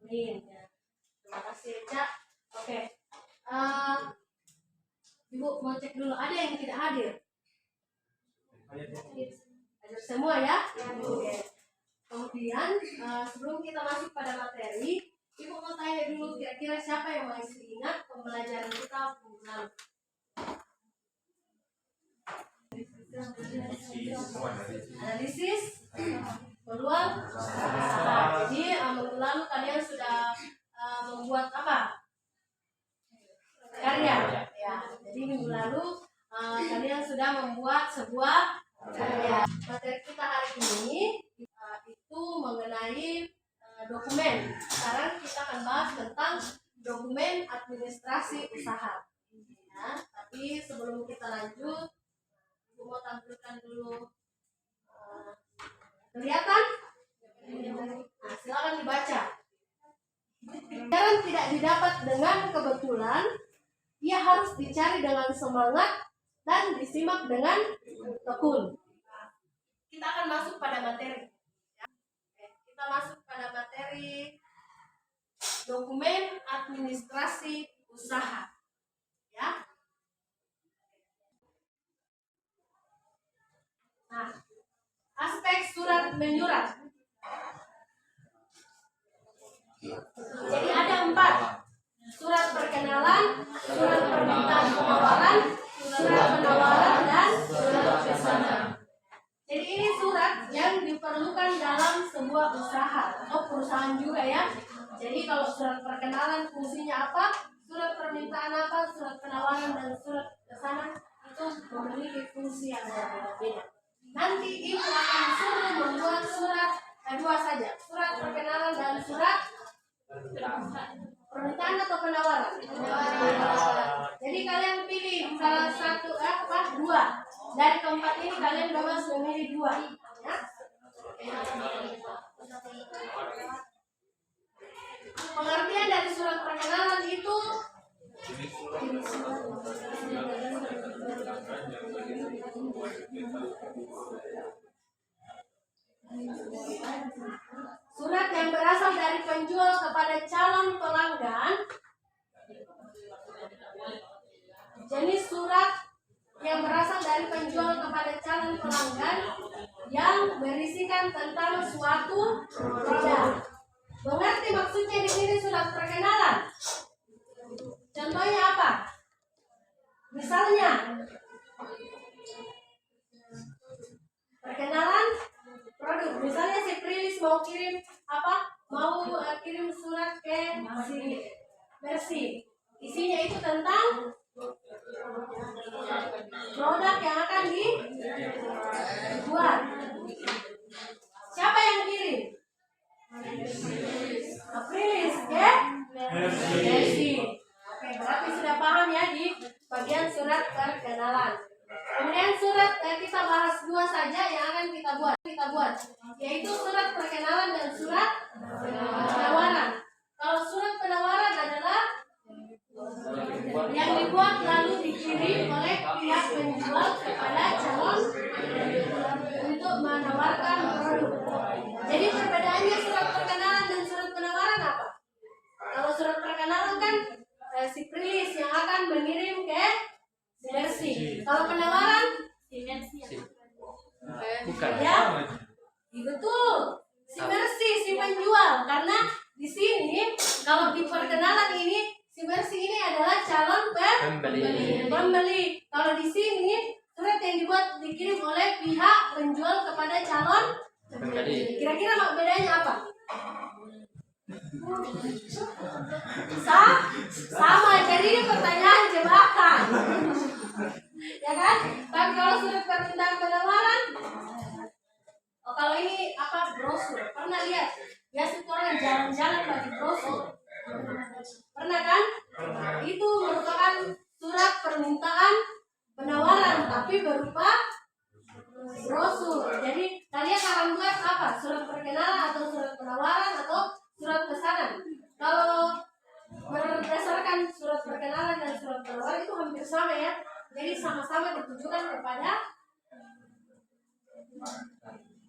Amin. Ya. Terima kasih Cak. Oke. Ibu mau cek dulu ada yang tidak hadir? Hadir semua ya? Oke. Kemudian sebelum kita masuk pada materi, Ibu mau tanya dulu kira-kira siapa yang masih ingat pembelajaran kita minggu lalu? Analisis peluang usaha. Jadi minggu lalu kalian sudah membuat apa? Karya. Ya. Jadi minggu lalu kalian sudah membuat sebuah karya. Materi kita hari ini itu mengenai dokumen. Sekarang kita akan bahas tentang dokumen administrasi usaha. Ya, tapi sebelum kita lanjut, Ibu mau tampilkan dulu. Kelihatan? Nah, silakan dibaca. Pelajaran tidak didapat dengan kebetulan, ia harus dicari dengan semangat dan disimak dengan tekun. Kita akan masuk pada materi. Ya. Kita masuk pada materi dokumen administrasi usaha. Ya. Nah, aspek surat menyurat. Jadi ada 4. Surat perkenalan, surat permintaan penawaran, surat penawaran, dan surat pesanan. Jadi ini surat yang diperlukan dalam sebuah usaha atau perusahaan juga ya. Jadi kalau surat perkenalan fungsinya apa, surat permintaan apa, surat penawaran, dan surat pesanan itu memiliki fungsi yang berbeda-beda. Nanti Ibu akan suruh membuat surat 2 saja, surat perkenalan dan surat permintaan atau penawaran. Jadi kalian pilih salah satu 2. Dari keempat ini kalian bebas memilih 2. Ya. Pengertian dari surat perkenalan itu surat yang berasal dari penjual kepada calon pelanggan. Jenis surat yang berasal dari penjual kepada calon pelanggan yang berisikan tentang suatu produk. Mengerti maksudnya di sini surat perkenalan? Contohnya apa? Misalnya perkenalan produk. Misalnya si Prilis mau kirim apa? Mau kirim surat ke si Mercy. Isinya itu tentang produk yang akan dibuat. Siapa yang kirim? Aprilis, ya? Mercy. Oke, berarti sudah paham ya di bagian surat perkenalan. Kemudian surat kita bahas 2 saja yang akan kita buat, yaitu surat perkenalan dan surat penawaran. Kalau surat penawaran adalah yang dibuat lalu dikirim oleh pihak penjual kepada calon untuk menawarkan produk. Jadi perbedaannya surat perkenalan dan surat penawaran apa? Kalau surat perkenalan kan si Prilis yang akan mengirim ke Mercy. Kalau penawaran si Mercy. Bukan. Ya, betul. Si Mercy si penjual, karena di sini kalau di perkenalan ini si Mercy ini adalah calon pembeli. Kalau di sini surat yang dikirim oleh pihak penjual kepada calon pembeli. Kira-kira bedanya apa? Sama, jadi ini pertanyaan jebakan. Ya kan? Tapi kalau surat permintaan penawaran, kalau ini apa, brosur. Pernah lihat? Biasa orang jalan-jalan bagi brosur. Pernah kan? Itu merupakan surat permintaan penawaran, tapi berupa brosur. Jadi kalian akan buat apa? Surat perkenalan atau surat penawaran atau surat pesanan? Kalau berdasarkan surat perkenalan dan surat penawaran itu hampir sama ya. Jadi sama-sama ditujukan kepada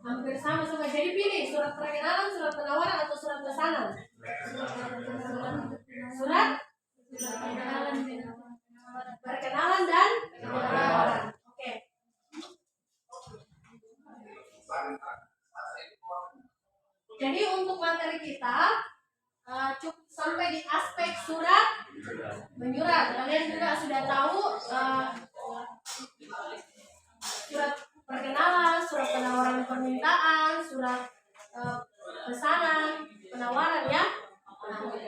hampir sama. Jadi pilih surat perkenalan, surat penawaran materi kita cukup sampai di aspek surat menyurat. Kalian juga sudah tahu surat perkenalan, surat penawaran permintaan, surat pesanan, penawaran ya.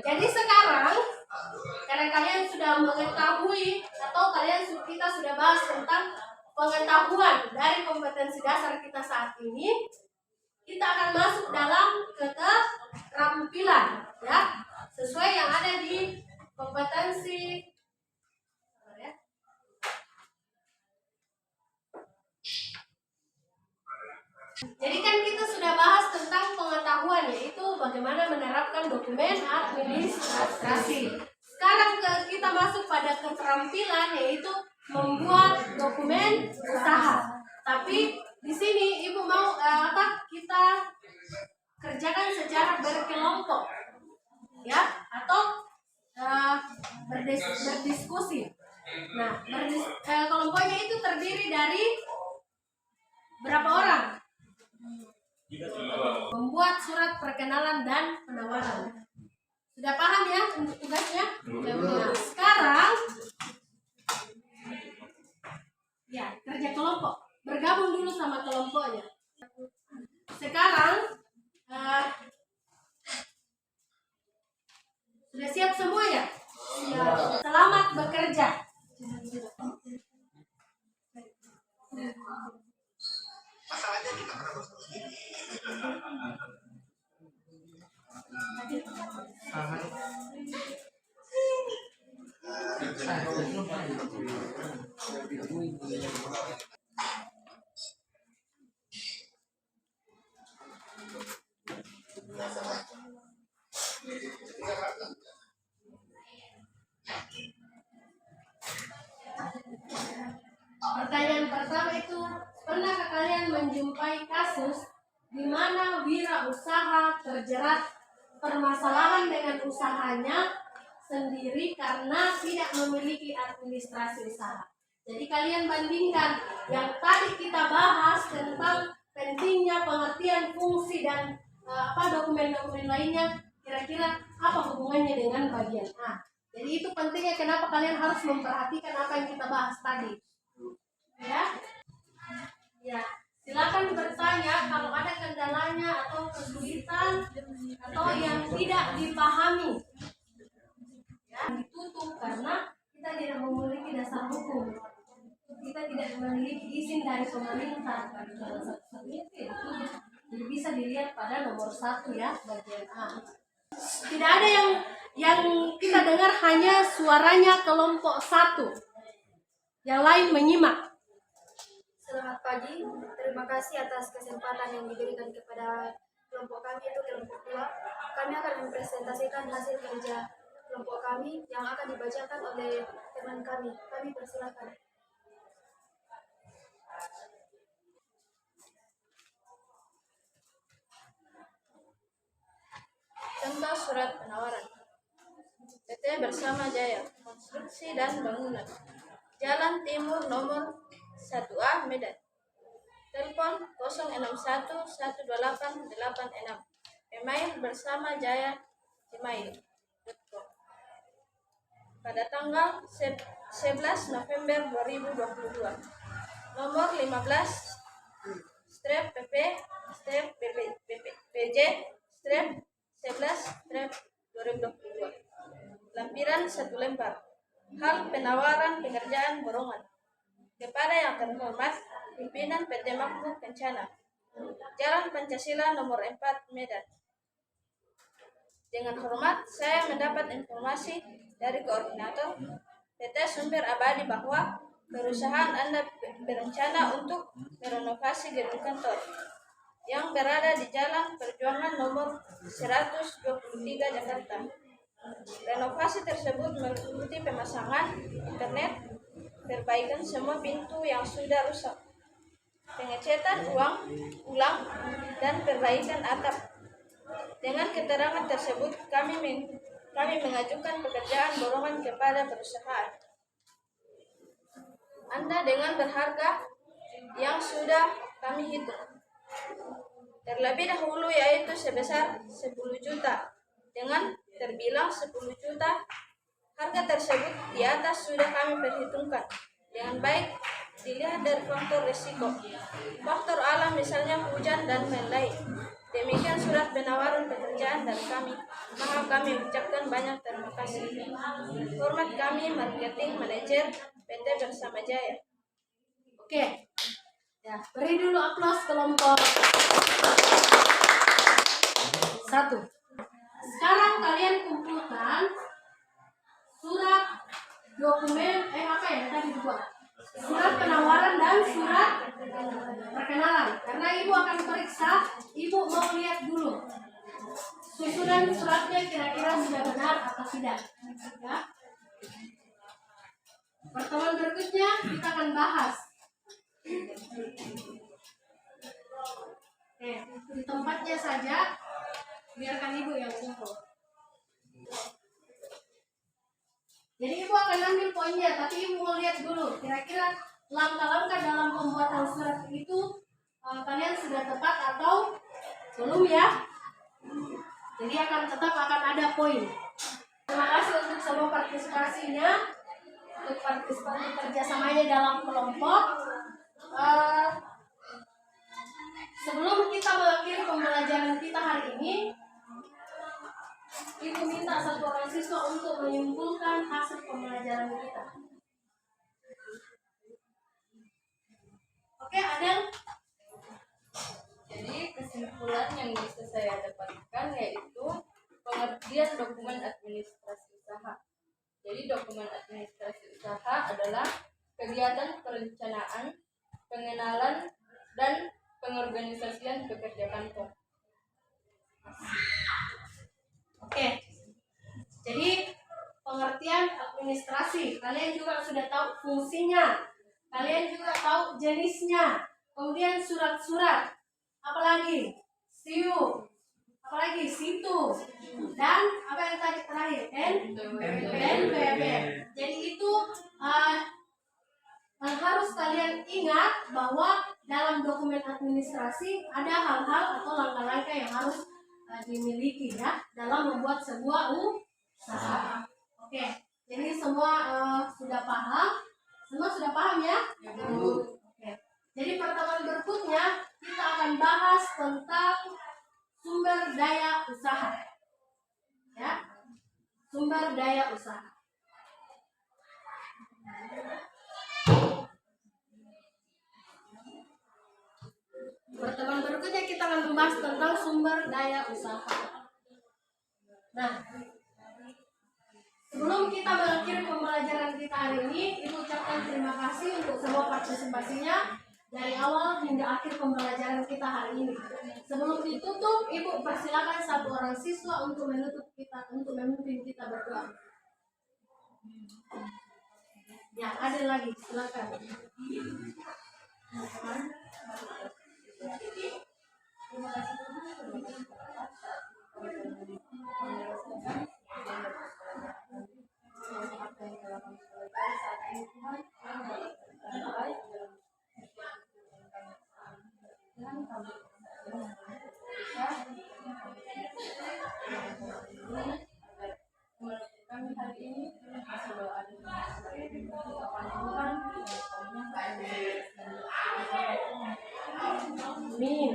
Jadi sekarang karena kalian sudah mengetahui atau kita sudah bahas tentang pengetahuan dari kompetensi dasar kita saat ini, kita akan masuk dalam keterampilan ya, sesuai yang ada di kompetensi ya. Jadi kan kita sudah bahas tentang pengetahuan, yaitu bagaimana menerapkan dokumen administrasi. Sekarang kita masuk pada keterampilan, yaitu membuat dokumen usaha. Tapi di sini Ibu mau kita kerjakan secara berkelompok, ya, atau berdiskusi. Nah, kelompoknya itu terdiri dari berapa orang? Membuat surat perkenalan dan penawaran. Sudah paham ya untuk tugasnya? Nah, sekarang ya, kerja kelompok. Bergabung dulu sama kelompoknya. Sekarang sudah siap semua ya? Selamat bekerja. Pertanyaan pertama itu, pernahkah kalian menjumpai kasus di mana wirausaha terjerat permasalahan dengan usahanya sendiri karena tidak memiliki administrasi usaha? Jadi kalian bandingkan yang tadi kita bahas tentang pentingnya pengertian fungsi dan dokumen-dokumen lainnya, kira-kira apa hubungannya dengan bagian A. Jadi itu pentingnya kenapa kalian harus memperhatikan apa yang kita bahas tadi. Ya, silakan bertanya kalau ada kendalanya atau kesulitan atau yang tidak dipahami. Ya, ditutup karena kita tidak memiliki dasar hukum. Kita tidak memiliki izin dari pemerintah. Jadi bisa dilihat pada nomor 1 ya, bagian A. Tidak ada yang kita dengar hanya suaranya kelompok 1. Yang lain menyimak. Selamat pagi, terima kasih atas kesempatan yang diberikan kepada kelompok kami, itu kelompok 2. Kami akan mempresentasikan hasil kerja kelompok kami yang akan dibacakan oleh teman kami. Kami persilakan. Contoh surat penawaran. PT Bersama Jaya, Konstruksi dan Bangunan, Jalan Timur nomor 1A, Medan. Telepon 061128886. Email bersamajaya@gmail.com. Pada tanggal 11 November 2022. Nomor 15 /PP PJ 11/2022. Lampiran 1 lembar. Hal penawaran pekerjaan borongan. Kepada yang terhormat pimpinan PT Makmur Kencana, Jalan Pancasila nomor 4, Medan. Dengan hormat, saya mendapat informasi dari koordinator PT Sumber Abadi bahwa perusahaan Anda berencana untuk merenovasi gedung kantor yang berada di Jalan Perjuangan nomor 123, Jakarta. Renovasi tersebut meliputi pemasangan internet, perbaikan semua pintu yang sudah rusak, pengecetan ulang, dan perbaikan atap. Dengan keterangan tersebut, kami mengajukan pekerjaan borongan kepada perusahaan Anda dengan berharga yang sudah kami hitung. terlebih dahulu yaitu sebesar 10 juta dengan terbilang 10 juta. Harga tersebut di atas sudah kami perhitungkan dengan baik dilihat dari faktor risiko, faktor alam misalnya hujan dan lain-lain. Demikian surat penawaran pekerjaan dari kami. Maka kami ucapkan banyak terima kasih. Hormat kami, Marketing Manager PT Bersama Jaya. Oke. Ya, beri dulu aplaus kelompok 1. Sekarang kalian kumpulkan surat dokumen apa ya tadi dibuat? Surat penawaran dan surat perkenalan. Karena ibu akan periksa, ibu mau lihat dulu susunan suratnya kira-kira sudah benar atau tidak. Ya. Pertemuan berikutnya kita akan bahas. Oke, di tempatnya saja, biarkan ibu yang kumpul. Jadi ibu akan ambil poinnya, tapi ibu mau lihat dulu kira-kira langkah-langkah dalam pembuatan surat itu kalian sudah tepat atau belum ya? Jadi tetap akan ada poin. Terima kasih untuk semua partisipasinya, untuk partisipasi kerjasamanya dalam kelompok. Sebelum kita mengakhiri pembelajaran kita hari ini, ibu minta satu orang siswa untuk menyimpulkan hasil pembelajaran kita. Oke, Adel? Jadi kesimpulan yang bisa saya dapatkan yaitu pengertian dokumen administrasi usaha. Jadi dokumen administrasi usaha adalah kegiatan perencanaan, pengenalan, dan pengorganisasian pekerja kantor. Oke. Jadi pengertian administrasi, kalian juga sudah tahu fungsinya, kalian juga tahu jenisnya, kemudian surat-surat, apalagi siu, apalagi situ, dan apa yang tadi terakhir NPWP. Jadi itu harus kalian ingat bahwa dalam dokumen administrasi ada hal-hal atau langkah-langkah yang harus dimiliki ya dalam membuat sebuah usaha. Oke, jadi semua sudah paham? Semua sudah paham ya? Oke. Jadi pertemuan berikutnya kita akan bahas tentang sumber daya usaha. Ya, sumber daya usaha. Pertemuan berikutnya kita akan membahas tentang sumber daya usaha. Nah, sebelum kita mengakhiri pembelajaran kita hari ini, ibu ucapkan terima kasih untuk semua partisipasinya dari awal hingga akhir pembelajaran kita hari ini. Sebelum ditutup, ibu persilakan satu orang siswa untuk memimpin kita berdoa. Ya, ada lagi, silakan. Terima kasih. Amin.